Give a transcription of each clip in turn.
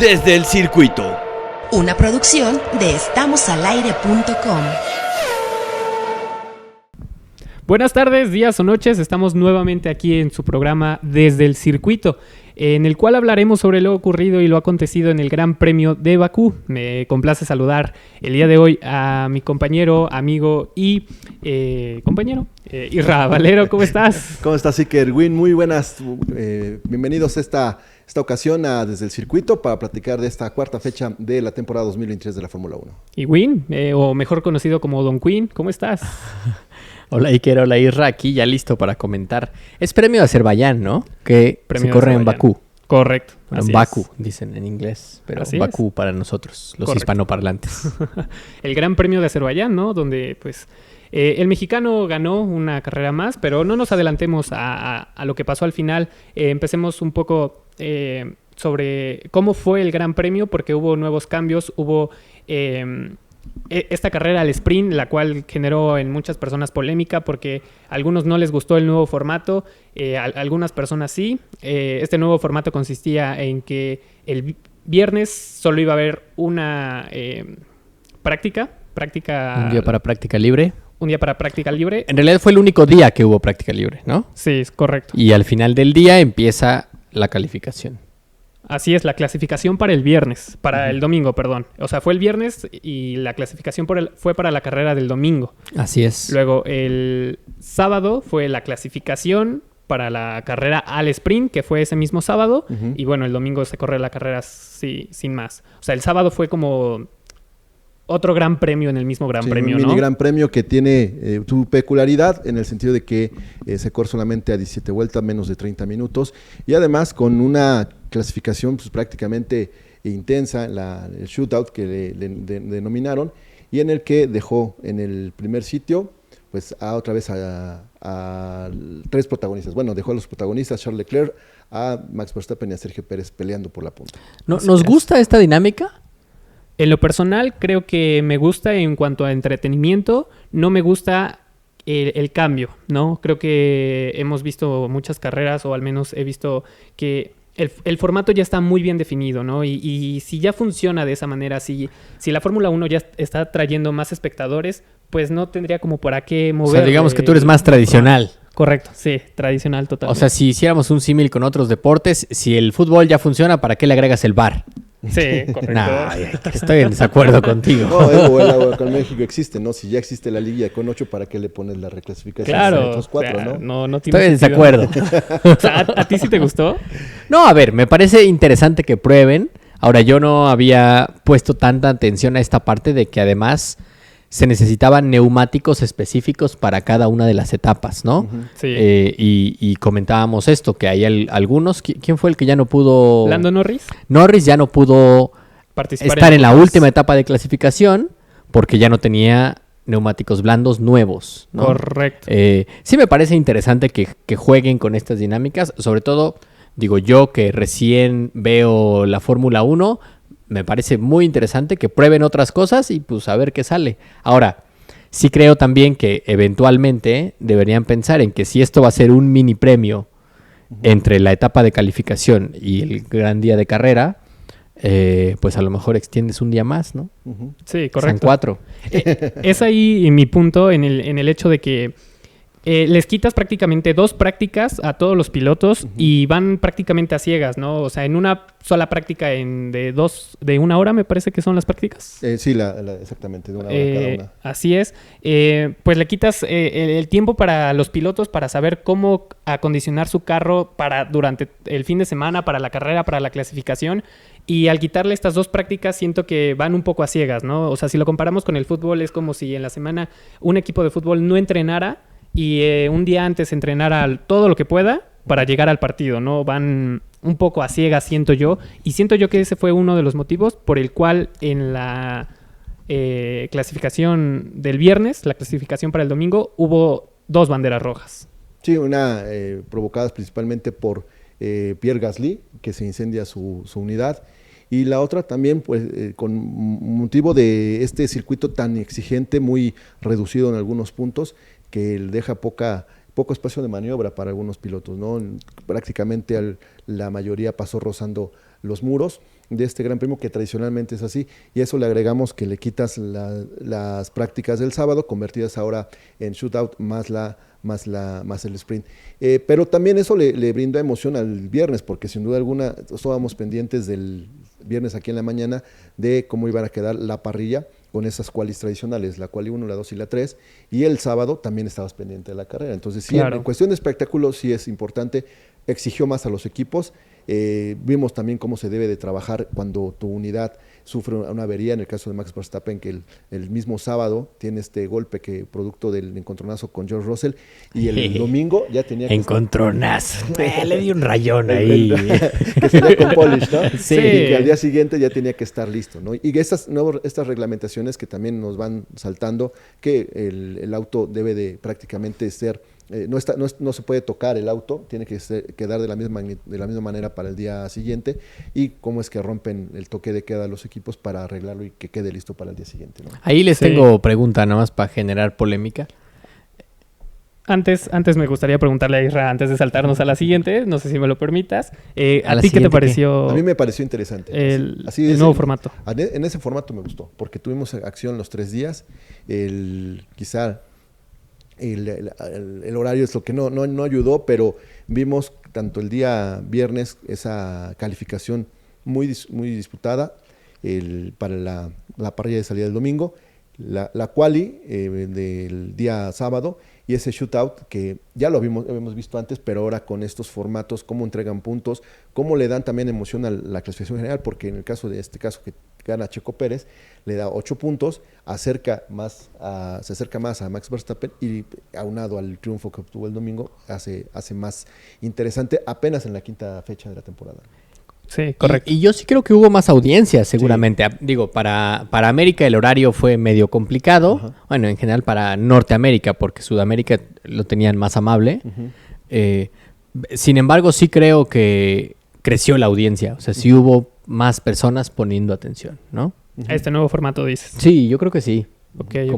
Desde el circuito. Una producción de estamosalaire.com. Buenas tardes, días o noches, estamos nuevamente aquí en su programa Desde el Circuito, en el cual hablaremos sobre lo ocurrido y lo acontecido en el Gran Premio de Bakú. Me complace saludar el día de hoy a mi compañero, amigo y compañero, Irra Valero, ¿cómo estás? ¿Cómo estás, Iker? Win, muy buenas, bienvenidos a esta ocasión a Desde el Circuito para platicar de esta cuarta fecha de la temporada 2023 de la Fórmula 1. Y Win, o mejor conocido como Don Quinn, ¿cómo estás? Hola Iker, hola Irra, aquí ya listo para comentar. Es premio de Azerbaiyán, ¿no? Que premio se corre en Bakú. Correcto. Bueno, en Bakú, dicen en inglés, pero así Bakú es para nosotros, los Correcto. Hispanoparlantes. El Gran Premio de Azerbaiyán, ¿no? Donde, pues, el mexicano ganó una carrera más, pero no nos adelantemos a lo que pasó al final. Empecemos un poco sobre cómo fue el Gran Premio, porque hubo nuevos cambios, hubo esta carrera al sprint, la cual generó en muchas personas polémica porque a algunos no les gustó el nuevo formato, a algunas personas sí. Este nuevo formato consistía en que el viernes solo iba a haber una práctica. Un día para práctica libre. Un día para práctica libre. En realidad fue el único día que hubo práctica libre, ¿no? Sí, es correcto. Y al final del día empieza la calificación. Así es, la clasificación para el viernes, para el domingo, perdón. O sea, fue el viernes y la clasificación fue para la carrera del domingo. Así es. Luego, el sábado fue la clasificación para la carrera al sprint, que fue ese mismo sábado. Uh-huh. Y bueno, el domingo se corre la carrera sin más. O sea, el sábado fue como otro gran premio en el mismo gran premio, un ¿no? mini gran premio que tiene su peculiaridad en el sentido de que se corre solamente a 17 vueltas, menos de 30 minutos. Y además con una clasificación pues, prácticamente intensa, el shootout que le denominaron, y en el que dejó en el primer sitio pues otra vez a tres protagonistas. Bueno, dejó a los protagonistas, Charles Leclerc, a Max Verstappen y a Sergio Pérez peleando por la punta. ¿Nos gusta esta dinámica? En lo personal, creo que me gusta en cuanto a entretenimiento. No me gusta el cambio, ¿no? Creo que hemos visto muchas carreras, o al menos he visto que el formato ya está muy bien definido, ¿no? Y si ya funciona de esa manera, si la Fórmula 1 ya está trayendo más espectadores, pues no tendría como para qué mover. O sea, digamos que tú eres más tradicional. Correcto, sí, tradicional totalmente. O sea, si hiciéramos un símil con otros deportes, si el fútbol ya funciona, ¿para qué le agregas el VAR? Sí, correcto. Nah, estoy en desacuerdo contigo. No, con México existe, ¿no? Si ya existe la liguilla con 8, ¿para qué le pones la reclasificación? Claro, Otros 4, o sea, ¿no? no tiene Estoy en sentido. desacuerdo. O sea, ¿a ti sí te gustó? No, a ver, me parece interesante que prueben. Ahora, yo no había puesto tanta atención a esta parte de que además se necesitaban neumáticos específicos para cada una de las etapas, ¿no? Uh-huh. Sí. Y comentábamos esto, que hay algunos... ¿Quién fue el que ya no pudo...? ¿Lando Norris? Norris ya no pudo Participar estar en la última etapa de clasificación porque ya no tenía neumáticos blandos nuevos, ¿no? Correcto. Sí me parece interesante que jueguen con estas dinámicas, sobre todo, digo yo que recién veo la Fórmula 1, me parece muy interesante que prueben otras cosas y pues a ver qué sale. Ahora, sí creo también que eventualmente deberían pensar en que si esto va a ser un mini premio entre la etapa de calificación y el gran día de carrera, pues a lo mejor extiendes un día más, ¿no? Uh-huh. Sí, Son correcto. 4. Es ahí mi punto en el hecho de que les quitas prácticamente 2 prácticas a todos los pilotos. Uh-huh. Y van prácticamente a ciegas, ¿no? O sea, en una sola práctica de 1 hora, me parece que son las prácticas. Sí, exactamente, de 1 hora cada una. Así es. Pues le quitas el tiempo para los pilotos para saber cómo acondicionar su carro durante el fin de semana, para la carrera, para la clasificación. Y al quitarle estas 2 prácticas, siento que van un poco a ciegas, ¿no? O sea, si lo comparamos con el fútbol, es como si en la semana un equipo de fútbol no entrenara y un día antes entrenara todo lo que pueda para llegar al partido, ¿no? Van un poco a ciegas, siento yo. Y siento yo que ese fue uno de los motivos por el cual en la clasificación del viernes, la clasificación para el domingo, hubo 2 banderas rojas. Sí, una provocadas principalmente por Pierre Gasly, que se incendia su unidad, y la otra también pues con motivo de este circuito tan exigente, muy reducido en algunos puntos, que deja poca poco espacio de maniobra para algunos pilotos, ¿no? Prácticamente la mayoría pasó rozando los muros de este Gran Premio, que tradicionalmente es así, y eso le agregamos que le quitas las prácticas del sábado, convertidas ahora en shootout, más el sprint. Pero también eso le brindó emoción al viernes, porque sin duda alguna estábamos pendientes del viernes aquí en la mañana de cómo iban a quedar la parrilla con esas qualis tradicionales, la quali 1, la 2 y la 3, y el sábado también estabas pendiente de la carrera. Entonces, sí, claro, en cuestión de espectáculo sí es importante, exigió más a los equipos. Vimos también cómo se debe de trabajar cuando tu unidad sufre una avería, en el caso de Max Verstappen, que el mismo sábado tiene este golpe que producto del encontronazo con George Russell, y el domingo ya tenía que encontronazo. Le di un rayón ahí. que sería con polish, ¿no? Sí. Y que al día siguiente ya tenía que estar listo, ¿no? Y estas reglamentaciones que también nos van saltando, que el auto debe de prácticamente ser no se puede tocar el auto, tiene que quedar de la misma manera para el día siguiente, y cómo es que rompen el toque de queda a los equipos para arreglarlo y que quede listo para el día siguiente, ¿no? Ahí les tengo pregunta nada más para generar polémica. Antes me gustaría preguntarle a Isra, antes de saltarnos a la siguiente, no sé si me lo permitas. ¿A ti qué te pareció? A mí me pareció interesante. El nuevo formato. En ese formato me gustó, porque tuvimos acción los 3 días. Quizá el horario es lo que no ayudó, pero vimos tanto el día viernes esa calificación muy disputada para la parrilla de salida del domingo, la quali del día sábado, y ese shootout que ya lo habíamos visto antes, pero ahora con estos formatos, cómo entregan puntos, cómo le dan también emoción a la clasificación general, porque en el caso de este caso que gana Checo Pérez, le da 8 puntos, se acerca más a Max Verstappen, y aunado al triunfo que obtuvo el domingo, hace más interesante apenas en la 5ª fecha de la temporada. Sí, correcto. Y yo sí creo que hubo más audiencia, seguramente. Sí. Digo, para América el horario fue medio complicado. Ajá. Bueno, en general para Norteamérica, porque Sudamérica lo tenían más amable. Uh-huh. Sin embargo, sí creo que creció la audiencia. O sea, sí hubo más personas poniendo atención, ¿no? Uh-huh. A este nuevo formato, dices. Sí, yo creo que sí. Okay.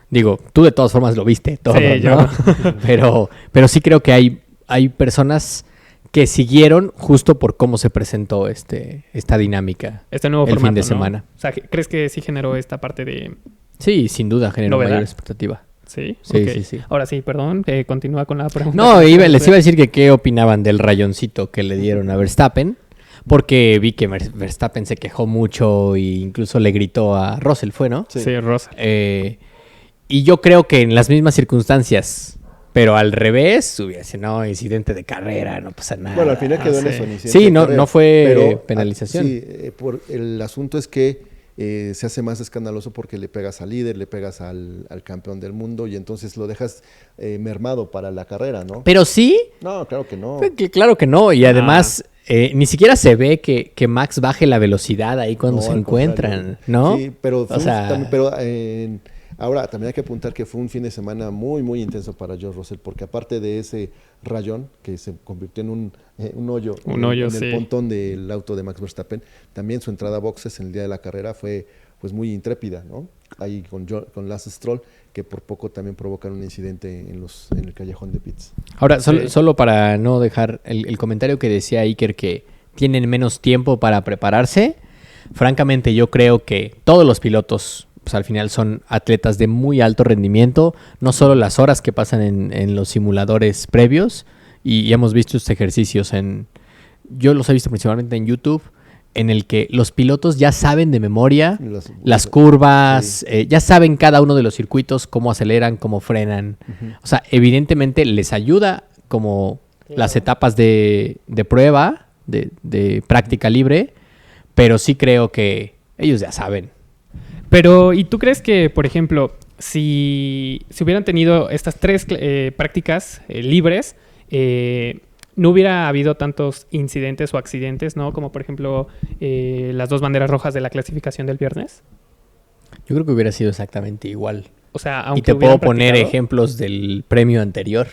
Digo, tú de todas formas lo viste todo, sí, ¿no? pero sí creo que hay personas que siguieron justo por cómo se presentó esta dinámica. Este nuevo formato, fin de semana. O sea, ¿crees que sí generó esta parte de...? Sí, sin duda generó mayor expectativa. ¿Sí? Sí, okay. sí. Ahora sí, perdón, continúa con la pregunta. No, les iba a decir que qué opinaban del rayoncito que le dieron a Verstappen, porque vi que Verstappen se quejó mucho e incluso le gritó a Russell, ¿fue, no? Sí, Russell. Y yo creo que en las mismas circunstancias... Pero al revés, hubiese, no, incidente de carrera, no pasa nada. Bueno, al final quedó en eso. Sí, no fue penalización. Sí, el asunto es que se hace más escandaloso porque le pegas al líder, le pegas al campeón del mundo, y entonces lo dejas mermado para la carrera, ¿no? ¿Pero sí? No, claro que no. Claro que no, y además ni siquiera se ve que Max baje la velocidad ahí cuando se encuentran, ¿no? Sí, pero ahora, también hay que apuntar que fue un fin de semana muy, muy intenso para George Russell, porque aparte de ese rayón que se convirtió en un hoyo en el pontón del auto de Max Verstappen, también su entrada a boxes en el día de la carrera fue pues muy intrépida, ¿no? Ahí con Lance Stroll, que por poco también provocan un incidente en el callejón de pits. Ahora, solo para no dejar el comentario que decía Iker, que tienen menos tiempo para prepararse, francamente yo creo que todos los pilotos... Pues al final son atletas de muy alto rendimiento, no solo las horas que pasan en los simuladores previos, y hemos visto estos ejercicios yo los he visto principalmente en YouTube, en el que los pilotos ya saben de memoria las curvas, sí. Ya saben cada uno de los circuitos, cómo aceleran, cómo frenan. Uh-huh. O sea, evidentemente les ayuda como las etapas de prueba, de práctica libre, pero sí creo que ellos ya saben. Pero, ¿y tú crees que, por ejemplo, si hubieran tenido estas 3 prácticas libres, no hubiera habido tantos incidentes o accidentes, ¿no? Como, por ejemplo, las 2 banderas rojas de la clasificación del viernes? Yo creo que hubiera sido exactamente igual. O sea, aunque y te puedo poner ejemplos del premio anterior.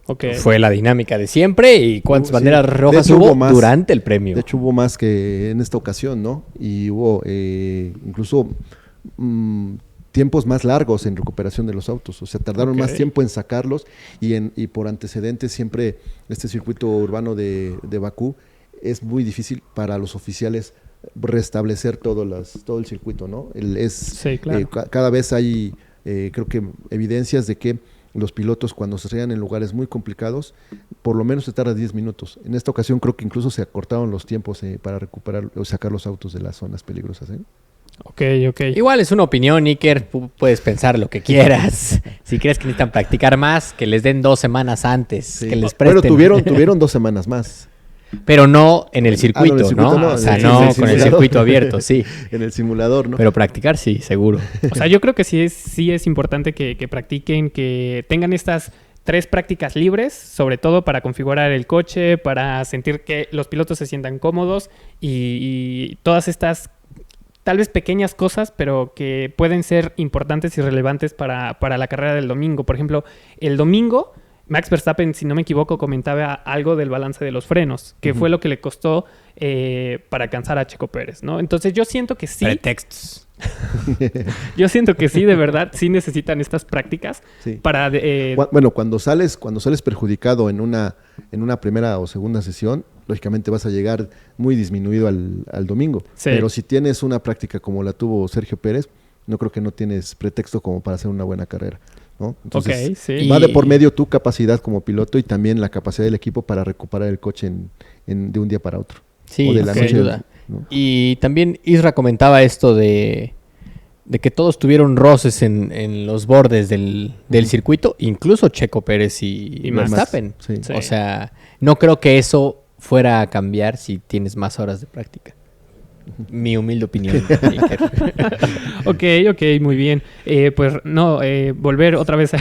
Okay. Fue la dinámica de siempre, y cuántas banderas rojas hubo más, durante el premio. De hecho, hubo más que en esta ocasión, ¿no? Y hubo incluso tiempos más largos en recuperación de los autos. O sea, tardaron Ok. más tiempo en sacarlos y por antecedentes siempre este circuito urbano de Bakú es muy difícil para los oficiales restablecer todo el circuito, ¿no? Sí, claro. Cada vez hay, creo que, evidencias de que los pilotos cuando se estrellan en lugares muy complicados, por lo menos se tarda 10 minutos. En esta ocasión creo que incluso se acortaron los tiempos para recuperar o sacar los autos de las zonas peligrosas, ¿eh? Ok, ok. Igual es una opinión, Iker. Puedes pensar lo que quieras. Si crees que necesitan practicar más, que les den 2 semanas antes. Sí. Que les Bueno, presten. tuvieron 2 semanas más. Pero no en el circuito, en el circuito ¿no? no, O sea, sí, no sí, con el simulador. circuito abierto, sí. En el simulador, ¿no? Pero practicar sí, seguro. O sea, yo creo que sí es importante que practiquen, que tengan estas 3 prácticas libres, sobre todo para configurar el coche, para sentir que los pilotos se sientan cómodos y todas estas tal vez pequeñas cosas, pero que pueden ser importantes y relevantes para la carrera del domingo. Por ejemplo, el domingo Max Verstappen, si no me equivoco, comentaba algo del balance de los frenos, que fue lo que le costó para alcanzar a Checo Pérez, ¿no? Entonces yo siento que sí. Pretextos. Yo siento que sí, de verdad, sí necesitan estas prácticas Sí. para... Bueno, cuando sales perjudicado en una primera o segunda sesión, lógicamente vas a llegar muy disminuido al domingo. Sí. Pero si tienes una práctica como la tuvo Sergio Pérez, no creo que no tienes pretexto como para hacer una buena carrera, ¿no? Entonces, Ok, sí. va de por medio tu capacidad como piloto y también la capacidad del equipo para recuperar el coche de un día para otro. Sí, O de la sin noche, duda. ¿no? Y también Isra comentaba esto de que todos tuvieron roces en los bordes del circuito, incluso Checo Pérez y Max. Verstappen. Sí. Sí. O sea, no creo que eso fuera a cambiar si tienes más horas de práctica. Mi humilde opinión. Iker. Ok, muy bien. Pues no, volver otra vez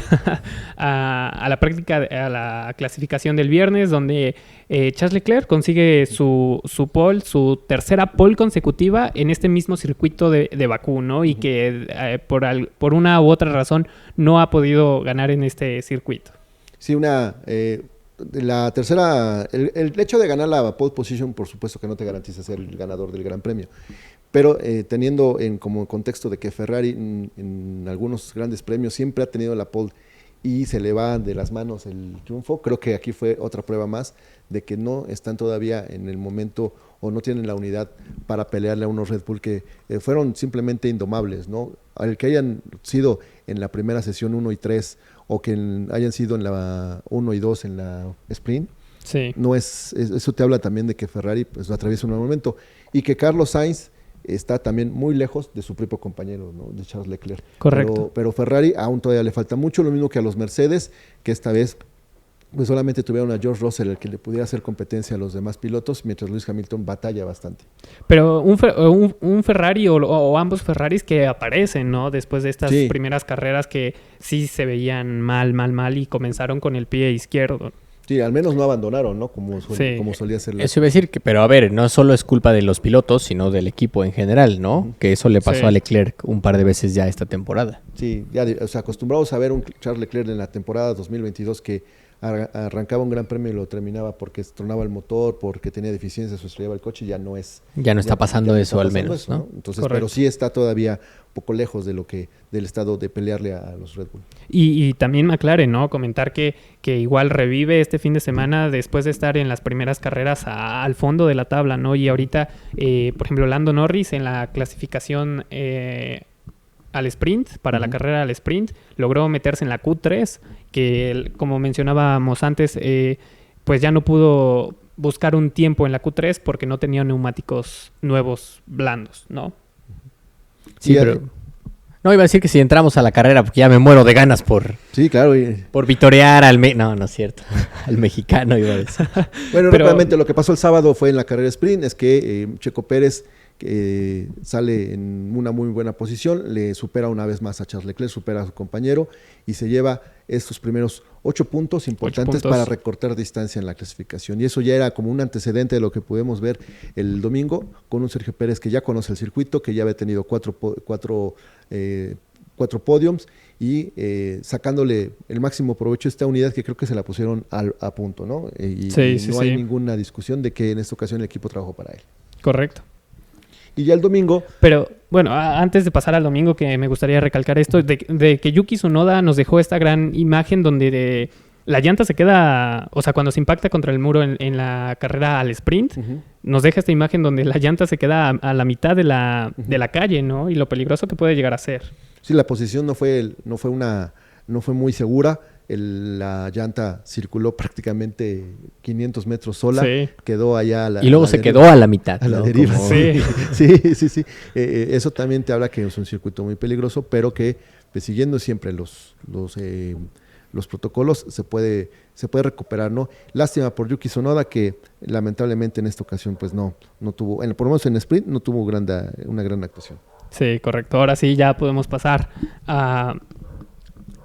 a la práctica, a la clasificación del viernes, donde Charles Leclerc consigue su pole, su tercera pole consecutiva en este mismo circuito de Bakú, ¿no? Y que por una u otra razón no ha podido ganar en este circuito. Sí, la tercera, el hecho de ganar la pole position, por supuesto que no te garantiza ser el ganador del Gran Premio, pero teniendo como contexto de que Ferrari en algunos grandes premios siempre ha tenido la pole y se le va de las manos el triunfo, creo que aquí fue otra prueba más de que no están todavía en el momento o no tienen la unidad para pelearle a unos Red Bull que fueron simplemente indomables, ¿no? Al que hayan sido en la primera sesión 1 y 3 o que hayan sido en la 1 y 2 en la sprint, Sí. no eso te habla también de que Ferrari pues atraviesa un mal momento y que Carlos Sainz está también muy lejos de su propio compañero, ¿no? De Charles Leclerc. Correcto. Pero Ferrari aún todavía le falta mucho, lo mismo que a los Mercedes, que esta vez pues solamente tuvieron a George Russell el que le pudiera hacer competencia a los demás pilotos, mientras Lewis Hamilton batalla bastante. Pero un Ferrari o ambos Ferraris que aparecen, ¿no? Después de estas Sí. primeras carreras que sí se veían mal y comenzaron con el pie izquierdo. Sí, al menos no abandonaron, ¿no? Como Sí. solía ser. Eso iba a decir que, pero a ver, no solo es culpa de los pilotos, sino del equipo en general, ¿no? Que eso le pasó Sí. a Leclerc un par de veces ya esta temporada. Sí, o sea, acostumbrados a ver un Charles Leclerc en la temporada 2022 que arrancaba un gran premio y lo terminaba porque tronaba el motor, porque tenía deficiencias o estrellaba el coche, ya no es. Ya no está pasando no eso, está al pasando menos, eso, ¿no? Entonces, Correcto. pero sí está todavía un poco lejos del estado de pelearle a los Red Bull. Y también McLaren, ¿no? Comentar que igual revive este fin de semana después de estar en las primeras carreras al fondo de la tabla, ¿no? Y ahorita, por ejemplo, Lando Norris en la clasificación al sprint, para la carrera al sprint, logró meterse en la Q3, que como mencionábamos antes, pues ya no pudo buscar un tiempo en la Q3 porque no tenía neumáticos nuevos blandos, ¿no? Sí, Sí, pero... No, iba a decir que si entramos a la carrera, porque ya me muero de ganas por Sí, claro. vitorear al... No, no es cierto. Al mexicano iba a decir. Bueno, Pero- rápidamente lo que pasó el sábado fue en la carrera sprint, es que Checo Pérez sale en una muy buena posición, le supera una vez más a Charles Leclerc, supera a su compañero y se lleva estos primeros 8 puntos importantes puntos. para recortar distancia en la clasificación. Y eso ya era como un antecedente de lo que pudimos ver el domingo con un Sergio Pérez que ya conoce el circuito, que ya había tenido cuatro podiums y sacándole el máximo provecho a esta unidad que creo que se la pusieron a punto, ¿no? Y Sí, no sí, hay sí. ninguna discusión de que en esta ocasión el equipo trabajó para él. Correcto. Y ya el domingo, Pero bueno, antes de pasar al domingo, que me gustaría recalcar esto, de que Yuki Tsunoda nos dejó esta gran imagen donde la llanta se queda, o sea, cuando se impacta contra el muro en la carrera al sprint, nos deja esta imagen donde la llanta se queda a la mitad de la calle, ¿no? Y lo peligroso que puede llegar a ser. sí, la posición no fue muy segura. La llanta circuló prácticamente 500 metros sola, Sí. quedó allá Y luego se quedó a la mitad. a la ¿no? deriva. Como- Sí. Sí. Eso también te habla que es un circuito muy peligroso, pero que pues, siguiendo siempre los protocolos se puede recuperar, ¿no? Lástima por Yuki Tsunoda que lamentablemente en esta ocasión pues no tuvo, por lo menos en sprint no tuvo una gran actuación. Sí, correcto. Ahora sí ya podemos pasar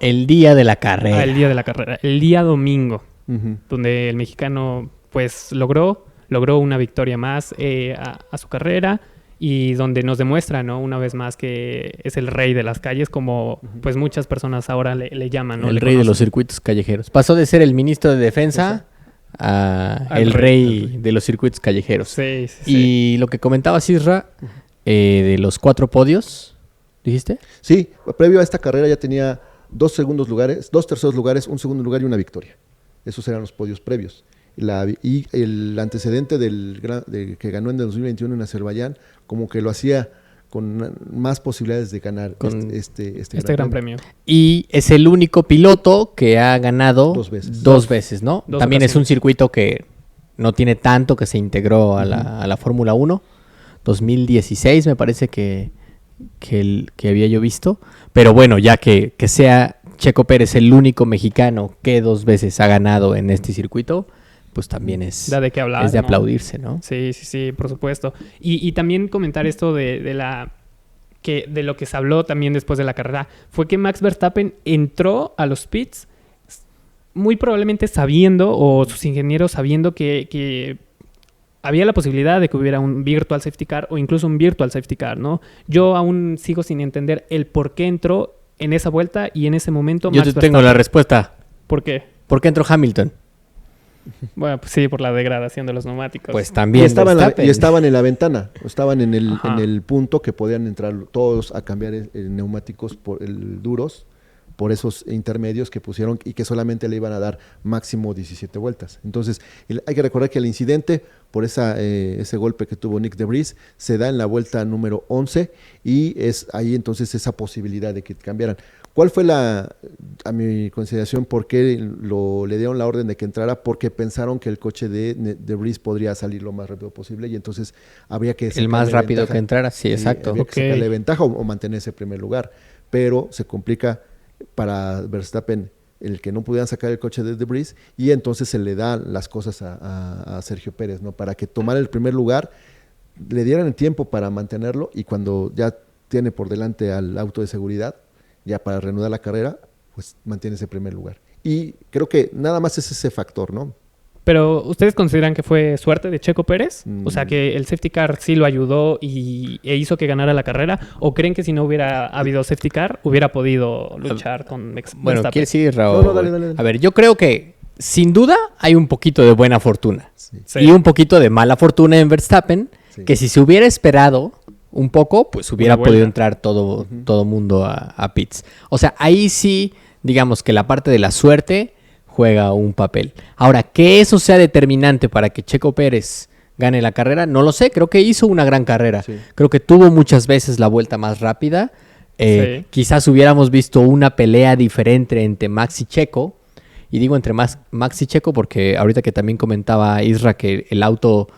El día de la carrera. al día de la carrera, el día domingo, Ujú. donde el mexicano pues logró una victoria más a su carrera y donde nos demuestra, ¿no? Una vez más que es el rey de las calles, como pues muchas personas ahora le llaman, ¿no? El Le rey de los conocen. circuitos callejeros. Pasó de ser el ministro de Defensa a Al el rey. rey de los circuitos callejeros. Sí, sí, sí. Y lo que comentaba Isra, de los 4 podios, ¿dijiste? Sí, previo a esta carrera ya tenía 2 terceros lugares, un segundo lugar y una victoria. Esos eran los podios previos. Y el antecedente de que ganó en el 2021 en Azerbaiyán, como que lo hacía con más posibilidades de ganar Con este Gran premio. Y es el único piloto que ha ganado 2 veces. dos veces, ¿no? Dos También es un ocasiones. circuito que no tiene tanto que se integró a la Fórmula 1. 2016 me parece que había yo visto. Pero bueno, ya que sea Checo Pérez el único mexicano que 2 veces ha ganado en este circuito, pues también es, Da de qué hablar, es de ¿no? aplaudirse, ¿no? Sí, por supuesto. Y también comentar esto de lo que se habló también después de la carrera, fue que Max Verstappen entró a los pits muy probablemente sabiendo, o sus ingenieros sabiendo que había la posibilidad de que hubiera un virtual safety car o incluso un virtual safety car, ¿no? Yo aún sigo sin entender el por qué entró en esa vuelta y en ese momento Yo Max te tengo la Verstappen. respuesta. ¿Por qué? ¿Por qué entró Hamilton? Bueno, pues sí, por la degradación de los neumáticos. Pues también Y Verstappen. estaban en la ventana, estaban en Ajá. el punto que podían entrar todos a cambiar neumáticos duros por esos intermedios que pusieron y que solamente le iban a dar máximo 17 vueltas. Entonces, hay que recordar que el incidente por ese golpe que tuvo Nick DeVries se da en la vuelta número 11 y es ahí entonces esa posibilidad de que cambiaran. ¿Cuál fue a mi consideración, por qué le dieron la orden de que entrara? Porque pensaron que el coche de DeVries podría salir lo más rápido posible y entonces habría que El más sacarle rápido ventaja. que entrara, sí, Sí, exacto. habría Ok. que sacarle ventaja o mantener ese primer lugar. Pero se complica para Verstappen el que no pudieran sacar el coche de DeVries y entonces se le dan las cosas a Sergio Pérez, ¿no? Para que tomara el primer lugar, le dieran el tiempo para mantenerlo y cuando ya tiene por delante al auto de seguridad, ya para reanudar la carrera, pues mantiene ese primer lugar. Y creo que nada más es ese factor, ¿no? Pero, ¿ustedes consideran que fue suerte de Checo Pérez? O sea, Mm. que el safety car sí lo ayudó e hizo que ganara la carrera. ¿O creen que si no hubiera habido safety car, hubiera podido luchar con Bueno, Verstappen? ¿quieres ir, Raúl? No, dale. A ver, yo creo que sin duda hay un poquito de buena fortuna. Sí. Y un poquito de mala fortuna en Verstappen, Sí. que si se hubiera esperado un poco, pues hubiera vuelta. podido entrar todo mundo a pits. O sea, ahí sí, digamos que la parte de la suerte juega un papel. Ahora, que eso sea determinante para que Checo Pérez gane la carrera, no lo sé. Creo que hizo una gran carrera. Sí. Creo que tuvo muchas veces la vuelta más rápida. Sí. Quizás hubiéramos visto una pelea diferente entre Max y Checo. Y digo entre Max y Checo porque ahorita que también comentaba Isra que el auto,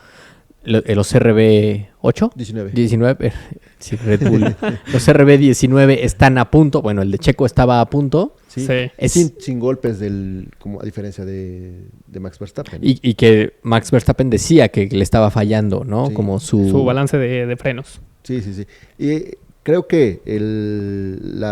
los RB8, 19, sí, Red Bull, los RB19 están a punto. Bueno, el de Checo estaba a punto. Sí. Sí. Sin golpes como a diferencia de Max Verstappen. Y que Max Verstappen decía que le estaba fallando, ¿no? Sí. Como Su balance de frenos. Sí. Y creo que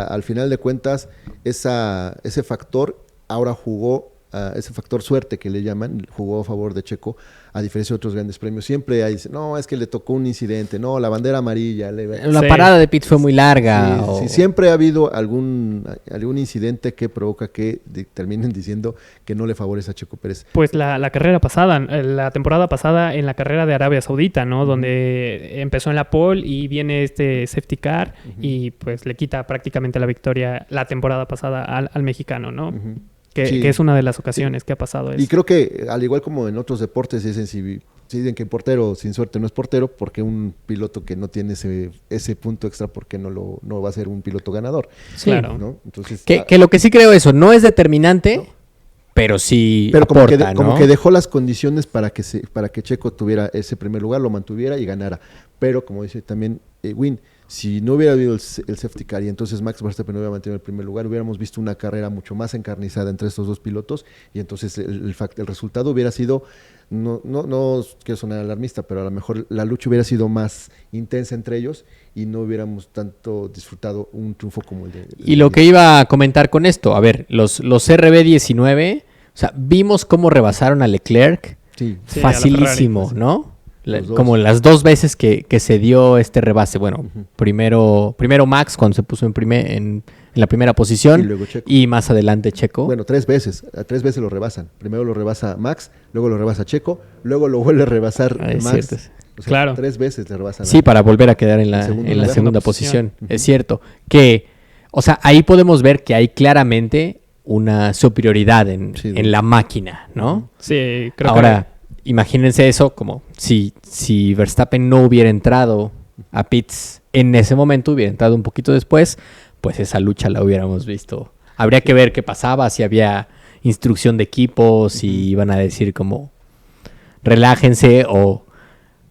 al final de cuentas, ese factor ahora jugó ese factor suerte que le llaman, jugó a favor de Checo, a diferencia de otros grandes premios. Siempre hay, no, es que le tocó un incidente, no, la bandera amarilla. La parada de pits fue muy larga. Sí, siempre ha habido algún incidente que provoca que terminen diciendo que no le favorece a Checo Pérez. Pues la carrera pasada, la temporada pasada en la carrera de Arabia Saudita, ¿no? Donde empezó en la pole y viene este safety car y pues le quita prácticamente la victoria la temporada pasada al mexicano, ¿no? Que es una de las ocasiones que ha pasado eso. Y creo que, al igual como en otros deportes, dicen dicen que portero sin suerte no es portero, porque un piloto que no tiene ese punto extra, porque no va a ser un piloto ganador. Sí. Claro. ¿No? Entonces, que lo que sí creo eso, no es determinante, pero sí aporta, como que dejó las condiciones para que Checo tuviera ese primer lugar, lo mantuviera y ganara. Pero, como dice también Win, si no hubiera habido el safety car y entonces Max Verstappen no hubiera mantenido el primer lugar, hubiéramos visto una carrera mucho más encarnizada entre estos dos pilotos y entonces el resultado hubiera sido, no quiero sonar alarmista, pero a lo mejor la lucha hubiera sido más intensa entre ellos y no hubiéramos tanto disfrutado un triunfo como el de... Y lo que iba a comentar con esto, a ver, los RB19, o sea, vimos cómo rebasaron a Leclerc, facilísimo, Ferrari, ¿no? Como las dos veces que se dio este rebase. Bueno, primero Max cuando se puso en la primera posición y luego Checo. Y más adelante Checo. Bueno, 3 veces lo rebasan. Primero lo rebasa Max, luego lo rebasa Checo, luego lo vuelve a rebasar Max. Cierto. O sea, claro. 3 veces le rebasan. Sí, para volver a quedar en la segunda posición. Es cierto. Que, o sea, ahí podemos ver que hay claramente una superioridad en la máquina, ¿no? Sí, creo Ahora, imagínense eso como si Verstappen no hubiera entrado a pits en ese momento, hubiera entrado un poquito después, pues esa lucha la hubiéramos visto. Habría que ver qué pasaba, si había instrucción de equipo, si iban a decir como relájense o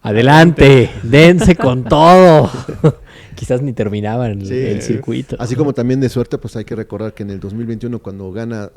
adelante, dense con todo. Quizás ni terminaban el circuito. Así como también de suerte, pues hay que recordar que en el 2021 cuando gana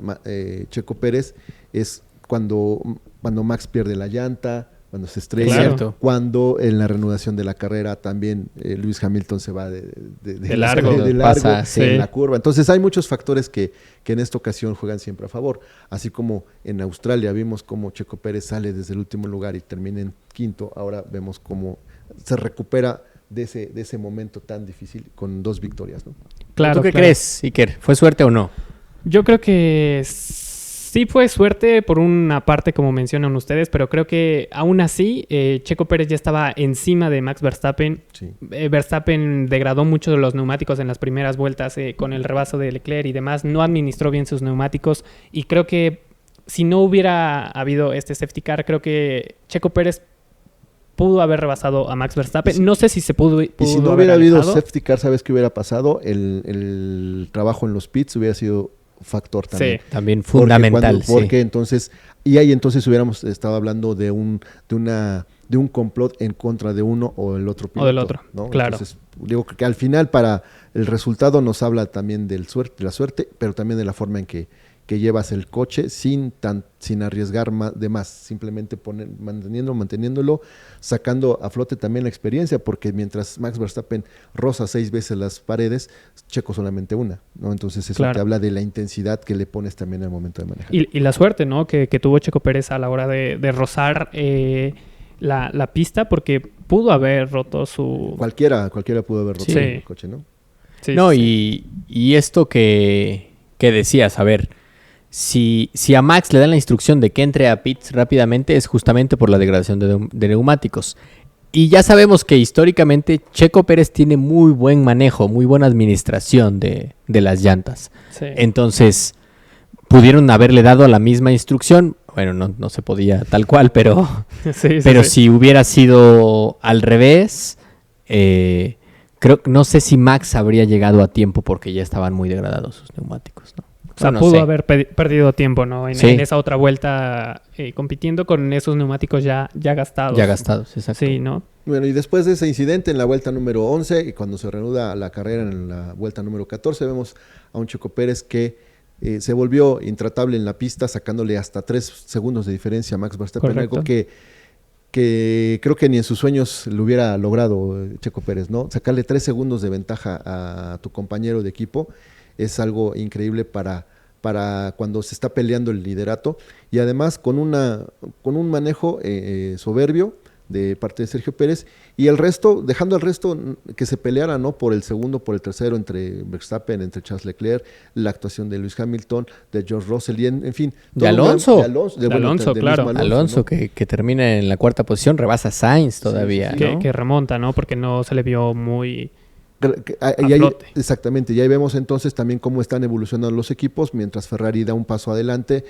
Checo Pérez es cuando Max pierde la llanta, cuando se estrella, cuando en la reanudación de la carrera también Lewis Hamilton se va de largo pasa, en la curva. Entonces hay muchos factores que en esta ocasión juegan siempre a favor. Así como en Australia vimos cómo Checo Pérez sale desde el último lugar y termina en quinto, ahora vemos cómo se recupera de ese momento tan difícil con 2 victorias, ¿no? Claro, ¿tú qué crees, Iker? ¿Fue suerte o no? Yo creo que sí fue suerte por una parte, como mencionan ustedes, pero creo que aún así Checo Pérez ya estaba encima de Max Verstappen. Sí. Verstappen degradó mucho de los neumáticos en las primeras vueltas con el rebaso de Leclerc y demás. No administró bien sus neumáticos y creo que si no hubiera habido este safety car, creo que Checo Pérez pudo haber rebasado a Max Verstappen. No sé si se pudo. Y si no hubiera habido safety car, ¿sabes qué hubiera pasado? El trabajo en los pits hubiera sido factor también. Sí, también fundamental. Porque entonces, y ahí entonces hubiéramos estado hablando de un complot en contra de uno o el otro piloto. O del otro, ¿no? claro. Entonces, digo que al final para el resultado nos habla también de la suerte, pero también de la forma en que llevas el coche sin arriesgar de más, simplemente manteniéndolo, sacando a flote también la experiencia, porque mientras Max Verstappen roza 6 veces las paredes, Checo solamente una, ¿no? Entonces eso te habla de la intensidad que le pones también al momento de manejar. Y la suerte, ¿no? Que tuvo Checo Pérez a la hora de rozar la pista, porque pudo haber roto su... Cualquiera pudo haber roto el coche, ¿no? Sí, no, sí. Y esto que decías, a ver... Si a Max le dan la instrucción de que entre a pits rápidamente es justamente por la degradación de neumáticos. Y ya sabemos que históricamente Checo Pérez tiene muy buen manejo, muy buena administración de las llantas. Sí. Entonces, pudieron haberle dado la misma instrucción. Bueno, no se podía tal cual, pero si hubiera sido al revés, no sé si Max habría llegado a tiempo porque ya estaban muy degradados sus neumáticos, ¿no? O sea, pudo haber perdido tiempo, ¿no? En esa otra vuelta compitiendo con esos neumáticos ya gastados. Ya gastados, exacto. Sí, ¿no? Bueno, y después de ese incidente en la vuelta número 11, y cuando se reanuda la carrera en la vuelta número 14, vemos a un Checo Pérez que se volvió intratable en la pista, sacándole hasta 3 segundos de diferencia a Max Verstappen. Correcto. Algo que creo que ni en sus sueños lo hubiera logrado Checo Pérez, ¿no? Sacarle 3 segundos de ventaja a tu compañero de equipo es algo increíble para para cuando se está peleando el liderato, y además con un manejo soberbio de parte de Sergio Pérez, y el resto, dejando al resto que se peleara, ¿no? Por el segundo, por el tercero, entre Verstappen, entre Charles Leclerc, la actuación de Lewis Hamilton, de George Russell, y en fin. De Alonso. Claro. Alonso, ¿no? que termina en la cuarta posición, rebasa a Sainz todavía, sí, ¿no? que remonta, ¿no? Porque no se le vio muy... Exactamente, y ahí vemos entonces también cómo están evolucionando los equipos, mientras Ferrari da un paso adelante,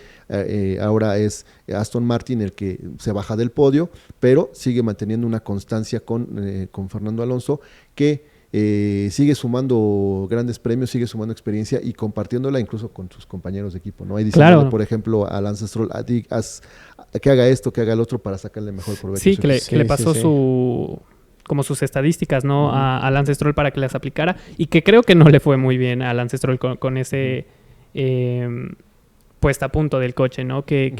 ahora es Aston Martin el que se baja del podio, pero sigue manteniendo una constancia con Fernando Alonso, que sigue sumando grandes premios, sigue sumando experiencia y compartiéndola incluso con sus compañeros de equipo, ¿no? Ahí diciéndole, por ejemplo, a Lance Stroll, que haga esto, que haga el otro para sacarle mejor provecho. Sí, que le pasó como sus estadísticas, ¿no? A Lance Stroll para que las aplicara, y que creo que no le fue muy bien a Lance Stroll con ese puesta a punto del coche, ¿no? Que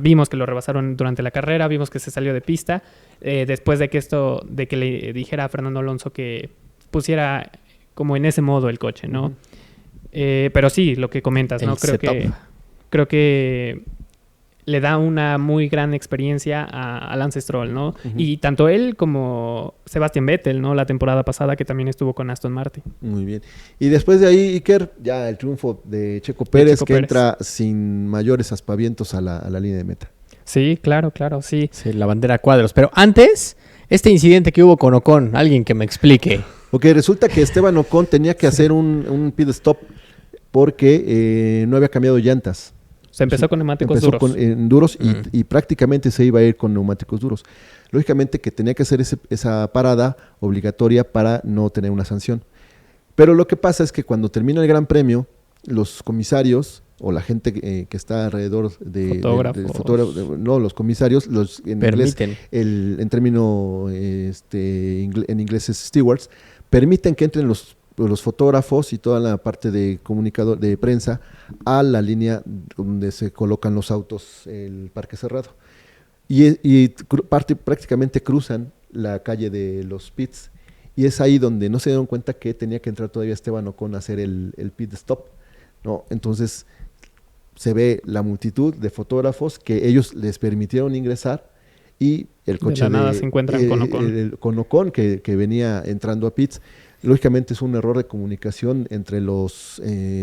vimos que lo rebasaron durante la carrera, vimos que se salió de pista, después de que le dijera a Fernando Alonso que pusiera como en ese modo el coche, ¿no? Pero sí, lo que comentas, ¿no? Creo que le da una muy gran experiencia a Lance Stroll, ¿no? Y tanto él como Sebastian Vettel, ¿no? La temporada pasada, que también estuvo con Aston Martin. Muy bien. Y después de ahí, Iker, ya el triunfo de Checo Pérez, entra sin mayores aspavientos a la línea de meta. Sí, claro, sí. Sí, la bandera a cuadros. Pero antes, este incidente que hubo con Ocon, alguien que me explique. Ok, resulta que Esteban Ocon tenía que hacer un pit stop porque no había cambiado llantas. Se empezó con neumáticos duros y prácticamente se iba a ir con neumáticos duros. Lógicamente que tenía que hacer esa parada obligatoria para no tener una sanción. Pero lo que pasa es que cuando termina el Gran Premio, los comisarios o la gente que está alrededor los comisarios, en permiten. Inglés, en término en inglés es stewards, permiten que entren los fotógrafos y toda la parte de comunicador de prensa a la línea donde se colocan los autos, el parque cerrado. Y prácticamente cruzan la calle de los pits, y es ahí donde no se dieron cuenta que tenía que entrar todavía Esteban Ocon a hacer el pit stop, ¿no? Entonces se ve la multitud de fotógrafos que ellos les permitieron ingresar, y el coche de la nada se encuentran con Ocon. Con Ocon que venía entrando a pits. Lógicamente es un error de comunicación entre los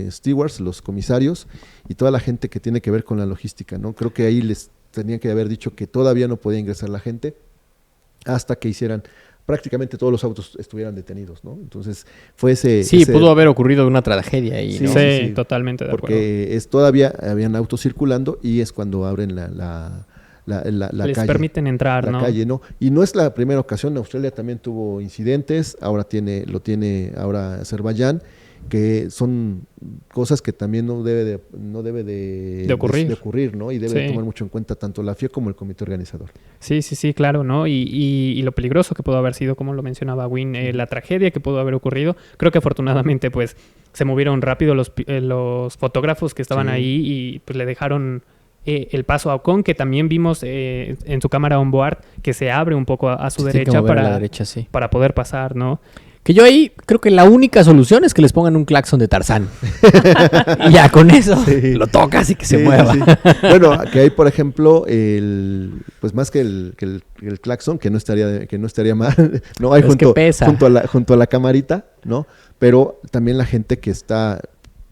stewards, los comisarios y toda la gente que tiene que ver con la logística, ¿no? Creo que ahí les tenían que haber dicho que todavía no podía ingresar la gente hasta que prácticamente todos los autos estuvieran detenidos, ¿no? Entonces fue ese... Sí, pudo haber ocurrido una tragedia ahí, ¿no? Sí, totalmente de acuerdo. Porque todavía habían autos circulando y es cuando abren la les calle, permiten entrar, ¿no? Calle, ¿no? Y no es la primera ocasión. Australia también tuvo incidentes, ahora lo tiene Azerbaiyán, que son cosas que también no debe de ocurrir, ¿no? Y debe tomar mucho en cuenta tanto la FIA como el comité organizador. Sí, claro, ¿no? Y lo peligroso que pudo haber sido, como lo mencionaba Win, la tragedia que pudo haber ocurrido. Creo que afortunadamente, pues, se movieron rápido los fotógrafos que estaban ahí y pues le dejaron el paso a Ocon, que también vimos en su cámara on board, que se abre un poco a su derecha para poder pasar, ¿no? Que yo ahí creo que la única solución es que les pongan un claxon de Tarzán. Y ya con eso lo tocas y que se mueva. Sí. Bueno, que hay, por ejemplo, pues más que el claxon, que no estaría mal, no hay junto a la camarita, ¿no? Pero también la gente que está...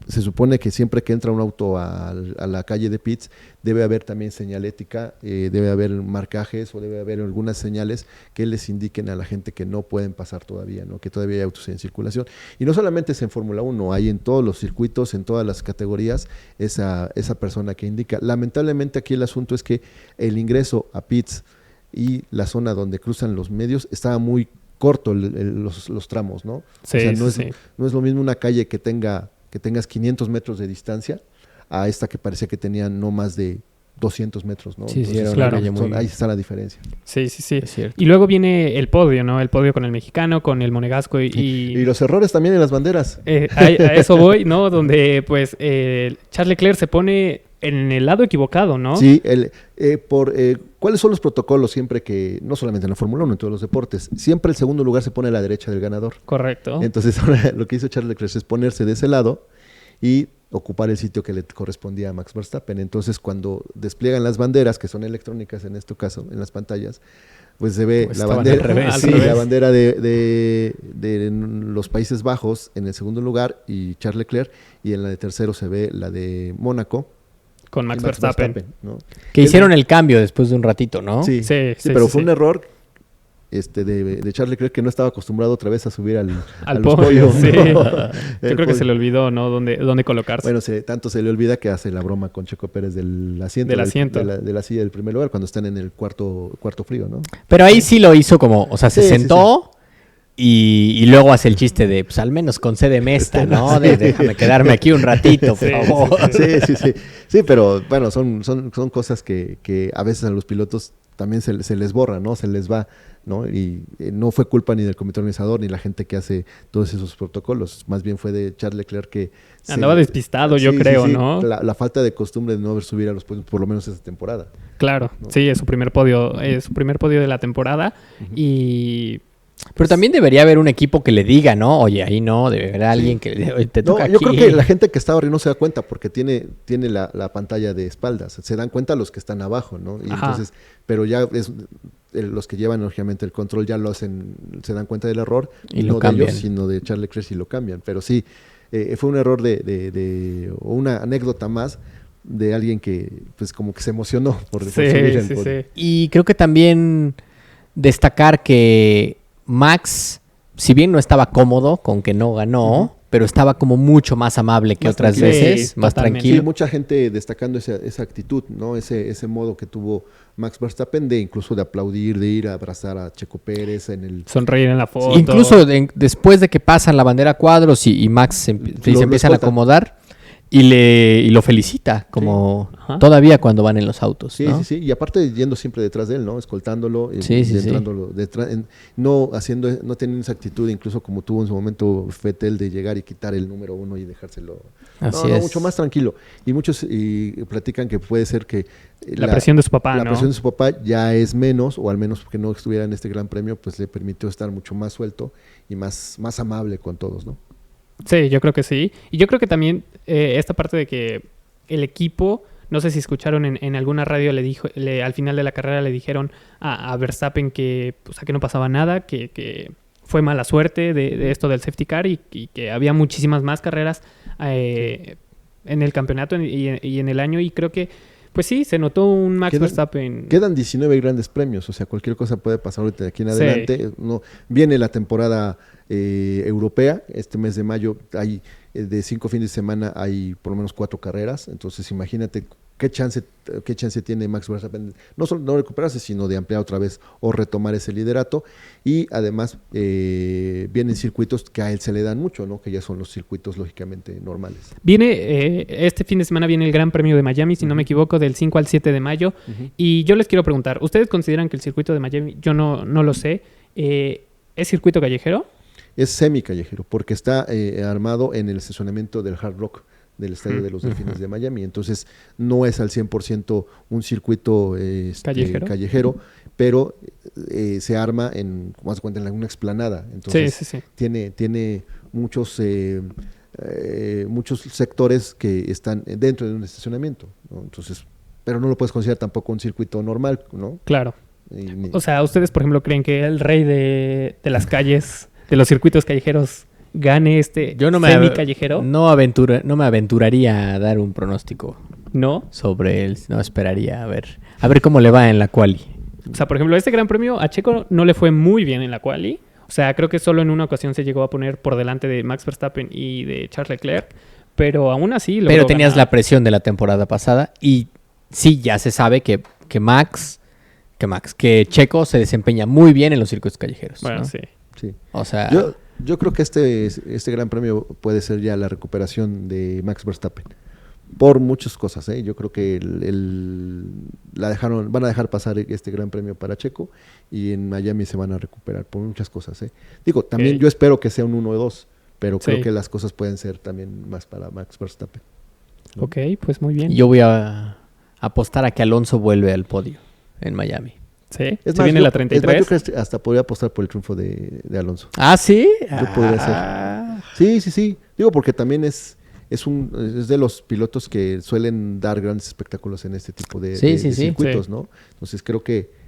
Se supone que siempre que entra un auto a la calle de pits debe haber también señalética, debe haber marcajes o debe haber algunas señales que les indiquen a la gente que no pueden pasar todavía, ¿no? Que todavía hay autos en circulación. Y no solamente es en Fórmula 1, hay en todos los circuitos, en todas las categorías, esa persona que indica. Lamentablemente aquí el asunto es que el ingreso a pits y la zona donde cruzan los medios estaba muy corto los tramos, ¿no? Sí, o sea, no es lo mismo una calle que tengas 500 metros de distancia a esta que parecía que tenía no más de 200 metros, ¿no? Sí, entonces, claro. Ahí está la diferencia. Sí. Y luego viene el podio, ¿no? El podio con el mexicano, con el monegasco y los errores también en las banderas. A eso voy, ¿no? Donde, pues, Charles Leclerc se pone en el lado equivocado, ¿no? Sí, ¿cuáles son los protocolos siempre que, no solamente en la Fórmula 1, en todos los deportes, siempre el segundo lugar se pone a la derecha del ganador? Correcto. Entonces ahora lo que hizo Charles Leclerc es ponerse de ese lado y ocupar el sitio que le correspondía a Max Verstappen. Entonces, cuando despliegan las banderas, que son electrónicas en este caso, en las pantallas, pues se ve Pues la estaban bandera, al revés. sí, Al revés. la bandera de los Países Bajos en el segundo lugar y Charles Leclerc, y en la de tercero se ve la de Mónaco. Con y Max Verstappen. ¿no? Que hicieron el cambio después de un ratito, ¿no? Sí, Sí, sí, pero sí, fue sí. un error de Charles Leclerc, que no estaba acostumbrado otra vez a subir a Al los podio, podios, sí. ¿no? Yo creo que se le olvidó, ¿no? Dónde colocarse. Bueno, tanto se le olvida que hace la broma con Checo Pérez del asiento, Del asiento. de la silla del primer lugar, cuando están en el cuarto frío, ¿no? Pero ahí sí lo hizo como, o sea, se Sí, sí, sentó y luego hace el chiste de, pues al menos concédeme esta, ¿no? Déjame quedarme aquí un ratito, por Sí, favor. Sí. Sí, pero bueno, son cosas que a veces a los pilotos también se les borra, ¿no? Se les va, ¿no? Y no fue culpa ni del comité organizador ni la gente que hace todos esos protocolos. Más bien fue de Charles Leclerc que... Andaba despistado, yo creo, ¿no? La falta de costumbre de no haber subido a los podios, por lo menos esa temporada. Claro, ¿no? sí, es su primer podio de la temporada. Y Pero también debería haber un equipo que le diga, ¿no? Oye, ahí no, debe haber alguien que le diga, "Oye, te No, toca yo aquí". creo que la gente que está arriba no se da cuenta porque tiene la pantalla de espaldas. Se dan cuenta los que están abajo, ¿no? Y Ajá. entonces, pero ya los que llevan lógicamente el control ya lo hacen, se dan cuenta del error, Y lo no de cambian. ellos, sino de Charles Leclerc, y lo cambian. Pero sí, fue un error o una anécdota más de alguien que pues como que se emocionó por sí, subir el sí, podio. sí. Y creo que también destacar que Max, si bien no estaba cómodo con que no ganó, pero estaba como mucho más amable que Más otras tranquilo. veces, Sí, más totalmente. Sí, tranquilo. mucha gente destacando esa actitud, ¿no? Ese modo que tuvo Max Verstappen de incluso de aplaudir, de ir a abrazar a Checo Pérez en el... Sonreír en la foto. Incluso después de que pasan la bandera a cuadros y Max se Lo empiezan a escoltan. acomodar y lo felicita, como Ajá. todavía cuando van en los autos, Sí, ¿no? sí, sí. Y aparte yendo siempre detrás de él, ¿no? Escoltándolo, Sí, sí, sí. entrándolo no teniendo esa actitud, incluso como tuvo en su momento Vettel de llegar y quitar el número 1 y dejárselo. Así no, es. mucho más tranquilo. Y muchos platican que puede ser que La presión de su papá, la ¿no? presión de su papá ya es menos, o al menos porque no estuviera en este gran premio, pues le permitió estar mucho más suelto y más amable con todos, ¿no? Sí, yo creo que sí. Y yo creo que también esta parte de que el equipo, no sé si escucharon en alguna radio, al final de la carrera le dijeron a Verstappen que, pues, a que no pasaba nada, que fue mala suerte de esto del safety car y que había muchísimas más carreras en el campeonato y en el año. Y creo que, pues sí, se notó un Max Verstappen. Quedan 19 grandes premios, o sea, cualquier cosa puede pasar ahorita de aquí en Sí. adelante. No, viene la temporada europea, este mes de mayo hay de 5 fines de semana hay por lo menos 4 carreras, entonces imagínate qué chance tiene Max Verstappen, no solo no recuperarse, sino de ampliar otra vez o retomar ese liderato. Y además vienen circuitos que a él se le dan mucho, ¿no? Que ya son los circuitos lógicamente normales. Viene, este fin de semana viene el Gran Premio de Miami, si no me equivoco, del 5 al 7 de mayo. Y yo les quiero preguntar, ¿ustedes consideran que el circuito de Miami, yo no lo sé, es circuito callejero? Es semi callejero porque está armado en el estacionamiento del Hard Rock del estadio de los Delfines de Miami, entonces no es al 100% un circuito callejero, pero se arma como se cuenta en una explanada, entonces Sí. tiene muchos sectores que están dentro de un estacionamiento, ¿no? Entonces, pero no lo puedes considerar tampoco un circuito normal, ¿no? Claro. O sea, ¿ustedes, por ejemplo, creen que el rey de las calles, de los circuitos callejeros, gane este semi-callejero? No me aventuraría a dar un pronóstico ¿No? sobre él. No, esperaría a ver cómo le va en la quali. O sea, por ejemplo, este Gran Premio a Checo no le fue muy bien en la quali. O sea, creo que solo en una ocasión se llegó a poner por delante de Max Verstappen y de Charles Leclerc. Pero aún así logró Pero tenías ganar. la presión de la temporada pasada y sí, ya se sabe que Checo se desempeña muy bien en los circuitos callejeros. Bueno, ¿no? sí. Sí. O sea, Yo creo que este gran premio puede ser ya la recuperación de Max Verstappen por muchas cosas, ¿eh? Yo creo que van a dejar pasar este gran premio para Checo y en Miami se van a recuperar por muchas cosas, ¿eh? Digo, también yo espero que sea un 1-2, pero creo Sí. que las cosas pueden ser también más para Max Verstappen. ¿no? Ok, pues muy bien. yo voy a apostar a que Alonso vuelve al podio en Miami. Sí, Es se más, viene yo- la es más, 33. yo creo que hasta podría apostar por el triunfo de Alonso. ¿Ah, sí? Yo podría ser. Sí. Digo, porque también es es de los pilotos que suelen dar grandes espectáculos en este tipo de circuitos, ¿no? Entonces creo que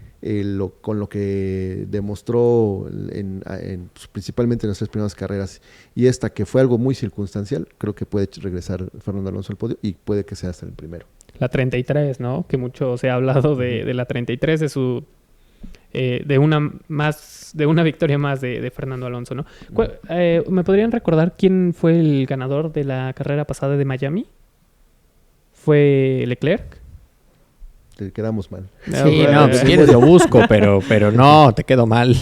con lo que demostró pues, principalmente en las 3 primeras carreras y esta que fue algo muy circunstancial, creo que puede regresar Fernando Alonso al podio y puede que sea hasta el primero. La 33, ¿no? Que mucho se ha hablado de la 33, de su de una victoria más de Fernando Alonso, ¿no? ¿Me podrían recordar quién fue el ganador de la carrera pasada de Miami? ¿Fue Leclerc? Te quedamos mal. Sí, no, pues quieres lo busco, pero no, te quedo mal.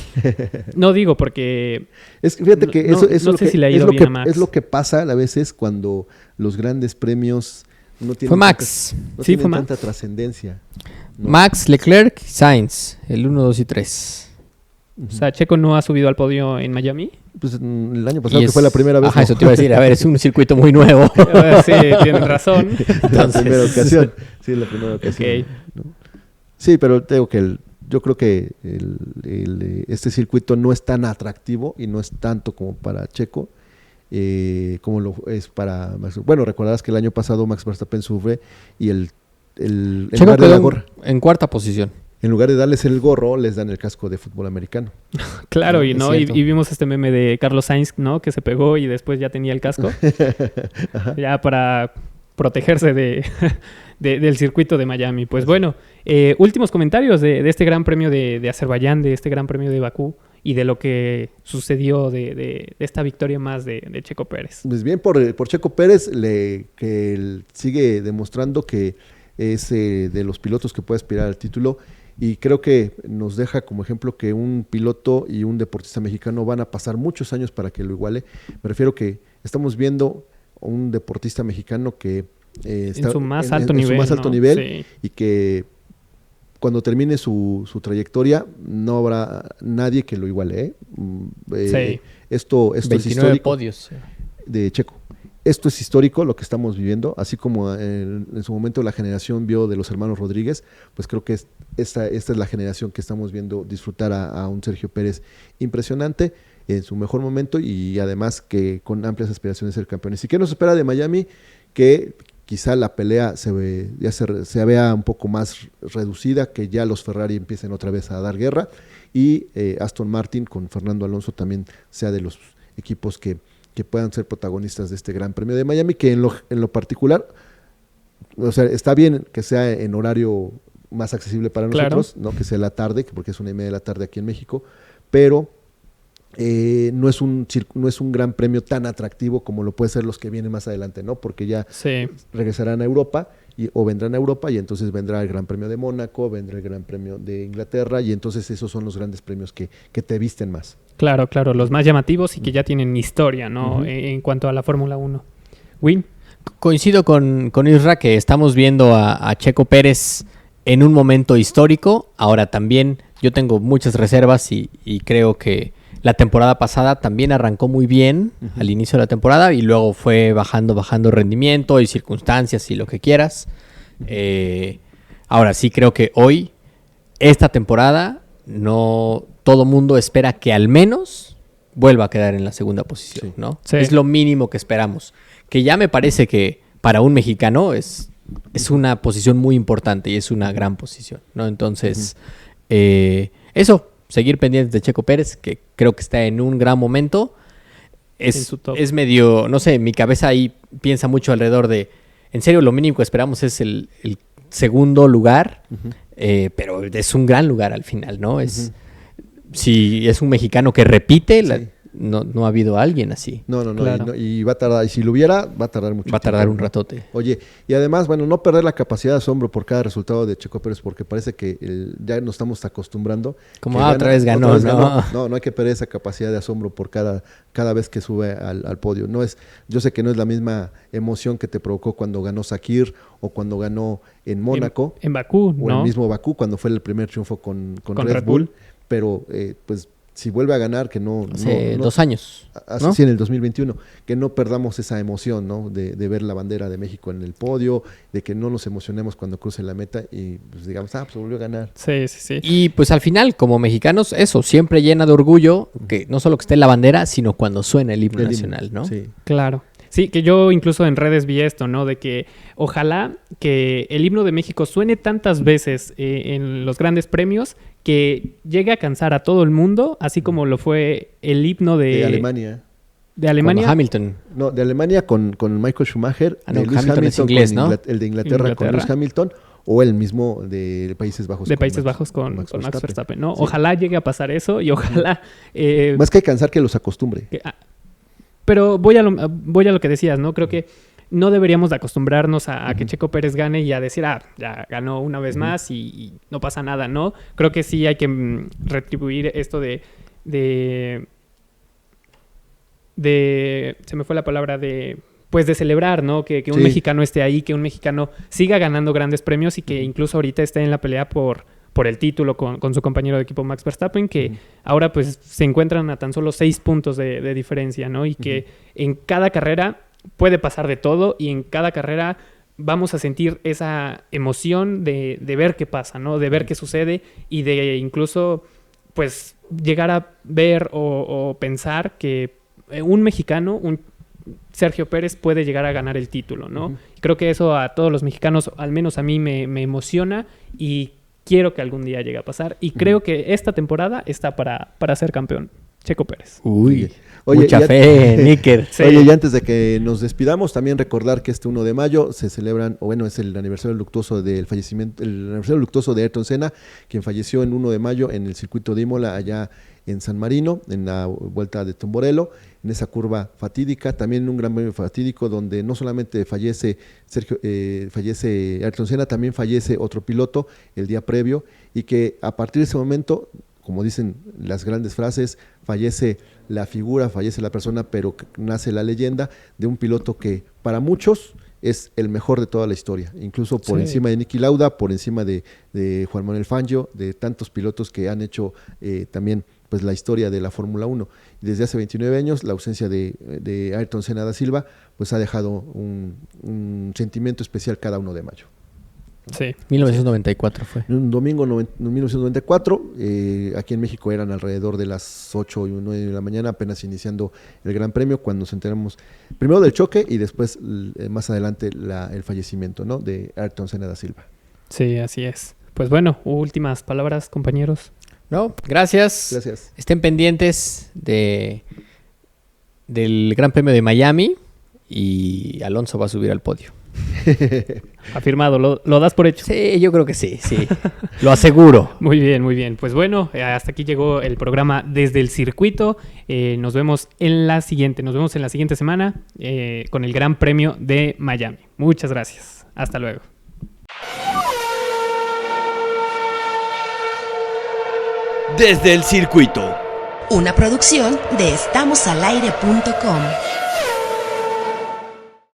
No digo porque... Fíjate que no sé si le ha ido bien a Max. Es lo que pasa a veces cuando los grandes premios no tienen fue Max. Fue tanta trascendencia. ¿No? Max, Leclerc, Sainz, el 1, 2 y 3. O sea, Checo no ha subido al podio en Miami. Pues el año pasado que fue la primera vez. Ajá, eso te iba a decir. A ver, es un circuito muy nuevo. Sí, tienes razón. La primera ocasión. Sí, la primera ocasión. Okay. ¿No? Sí, pero te digo que yo creo que este circuito no es tan atractivo y no es tanto como para Checo, como lo es para Max. Bueno, recordarás que el año pasado Max Verstappen sufre y Checo quedó en cuarta posición. En lugar de darles el gorro, les dan el casco de fútbol americano. Claro, y vimos este meme de Carlos Sainz, ¿no? Que se pegó y después ya tenía el casco. Ya para protegerse del circuito de Miami. Pues bueno, últimos comentarios de este Gran Premio de Azerbaiyán, de este Gran Premio de Bakú y de lo que sucedió de esta victoria más de Checo Pérez. Pues bien, por Checo Pérez, que él sigue demostrando que es de los pilotos que puede aspirar al título. Y creo que nos deja como ejemplo que un piloto y un deportista mexicano van a pasar muchos años para que lo iguale. Me refiero que estamos viendo un deportista mexicano que está en su más alto nivel, sí. Y que cuando termine su trayectoria no habrá nadie que lo iguale. Sí. Esto es histórico podios, sí. De Checo. Esto es histórico, lo que estamos viviendo, así como en su momento la generación vio de los hermanos Rodríguez, pues creo que esta es la generación que estamos viendo disfrutar a un Sergio Pérez impresionante en su mejor momento y además que con amplias aspiraciones de ser campeones. ¿Y qué nos espera de Miami? Que quizá la pelea se vea un poco más reducida, que ya los Ferrari empiecen otra vez a dar guerra y Aston Martin con Fernando Alonso también sea de los equipos que puedan ser protagonistas de este Gran Premio de Miami, que en lo particular, o sea, está bien que sea en horario más accesible para nosotros, ¿no? Que sea la tarde, porque es 1:30 de la tarde aquí en México, pero no es un Gran Premio tan atractivo como lo puede ser los que vienen más adelante, ¿no? Porque ya regresarán a Europa o vendrán a Europa y entonces vendrá el Gran Premio de Mónaco, vendrá el Gran Premio de Inglaterra y entonces esos son los grandes premios que te visten más. Claro, los más llamativos y que ya tienen historia, ¿no? Uh-huh. En cuanto a la Fórmula 1. Win. Coincido con Isra que estamos viendo a Checo Pérez en un momento histórico. Ahora también yo tengo muchas reservas y creo que la temporada pasada también arrancó muy bien al inicio de la temporada y luego fue bajando rendimiento y circunstancias y lo que quieras. Ahora sí creo que hoy, esta temporada, no todo mundo espera que al menos vuelva a quedar en la segunda posición, ¿no? Sí. Es lo mínimo que esperamos. Que ya me parece que para un mexicano es una posición muy importante y es una gran posición, ¿no? Entonces, eso, seguir pendientes de Checo Pérez, que creo que está en un gran momento. Es medio, no sé, mi cabeza ahí piensa mucho alrededor de, en serio, lo mínimo que esperamos es el segundo lugar, pero es un gran lugar al final, ¿no? Si es un mexicano que repite, no ha habido alguien así. No, claro. Y va a tardar, y si lo hubiera, va a tardar mucho tiempo. Va a tardar un ratote. Oye, y además, bueno, no perder la capacidad de asombro por cada resultado de Checo Pérez, porque parece que ya nos estamos acostumbrando. Como otra vez ganó, ¿no? No hay que perder esa capacidad de asombro por cada vez que sube al podio. Yo sé que no es la misma emoción que te provocó cuando ganó Sakir o cuando ganó en Mónaco. En Bakú, o ¿no? en el mismo Bakú, cuando fue el primer triunfo con Red Bull. Pero, pues, si vuelve a ganar, que no... Hace 2 años, ¿no? Sí, en el 2021. Que no perdamos esa emoción, ¿no? De ver la bandera de México en el podio, de que no nos emocionemos cuando cruce la meta y pues digamos, pues volvió a ganar. Sí. Y pues al final, como mexicanos, eso siempre llena de orgullo, que no solo que esté la bandera, sino cuando suena el himno nacional, ¿no? Sí. Claro. Sí, que yo incluso en redes vi esto, ¿no? De que ojalá que el himno de México suene tantas veces en los grandes premios que llegue a cansar a todo el mundo, así como lo fue el himno De Alemania. ¿De Alemania? Como Hamilton. No, de Alemania con Michael Schumacher. Ah, no, de Lewis Hamilton es inglés, con ¿no? El de Inglaterra con Lewis Hamilton. O el mismo de Países Bajos. De Países Bajos con Max Verstappen, ¿no? Sí. Ojalá llegue a pasar eso y ojalá... Más que cansar, que los acostumbre. Pero voy a lo que decías, ¿no? Creo que no deberíamos de acostumbrarnos a que Checo Pérez gane y a decir, ya ganó una vez más y no pasa nada, ¿no? Creo que sí hay que retribuir esto de... Se me fue la palabra de... Pues de celebrar, ¿no? Que un mexicano esté ahí, que un mexicano siga ganando grandes premios y que incluso ahorita esté en la pelea por el título con su compañero de equipo Max Verstappen, que ahora pues se encuentran a tan solo 6 puntos de diferencia, ¿no? Y que en cada carrera puede pasar de todo y en cada carrera vamos a sentir esa emoción de ver qué pasa, ¿no? De ver qué sucede y de incluso pues llegar a ver o pensar que un mexicano, un Sergio Pérez puede llegar a ganar el título, ¿no? Creo que eso a todos los mexicanos, al menos a mí, me emociona y quiero que algún día llegue a pasar. Y creo que esta temporada está para ser campeón Checo Pérez. Uy, Oye, mucha fe, Níker. Sí. Oye, y antes de que nos despidamos, también recordar que este 1 de mayo se celebran, o bueno, es el aniversario luctuoso del fallecimiento, el aniversario luctuoso de Ayrton Senna, quien falleció en 1 de mayo en el circuito de Imola, allá en San Marino, en la vuelta de Tomborelo, en esa curva fatídica, también un gran premio fatídico donde no solamente fallece Ayrton Senna, también fallece otro piloto el día previo, y que a partir de ese momento, como dicen las grandes frases, fallece la figura, fallece la persona, pero nace la leyenda de un piloto que para muchos es el mejor de toda la historia, incluso por encima de Niki Lauda, por encima de Juan Manuel Fangio, de tantos pilotos que han hecho también pues la historia de la Fórmula 1. Y desde hace 29 años, la ausencia de Ayrton Senna da Silva pues ha dejado un sentimiento especial cada 1 de mayo. Sí. 1994 fue. Un domingo en 1994, aquí en México eran alrededor de las 8 y 9 de la mañana, apenas iniciando el Gran Premio, cuando nos enteramos primero del choque y después, más adelante, el fallecimiento, ¿no?, de Ayrton Senna da Silva. Sí, así es. Pues bueno, últimas palabras, compañeros. No, gracias. Gracias. Estén pendientes del Gran Premio de Miami y Alonso va a subir al podio. Afirmado, ¿lo das por hecho? Sí, yo creo que sí. Lo aseguro. Muy bien, muy bien. Pues bueno, hasta aquí llegó el programa Desde el Circuito. Nos vemos en la siguiente semana con el Gran Premio de Miami. Muchas gracias. Hasta luego. Desde el Circuito. Una producción de estamosalaire.com.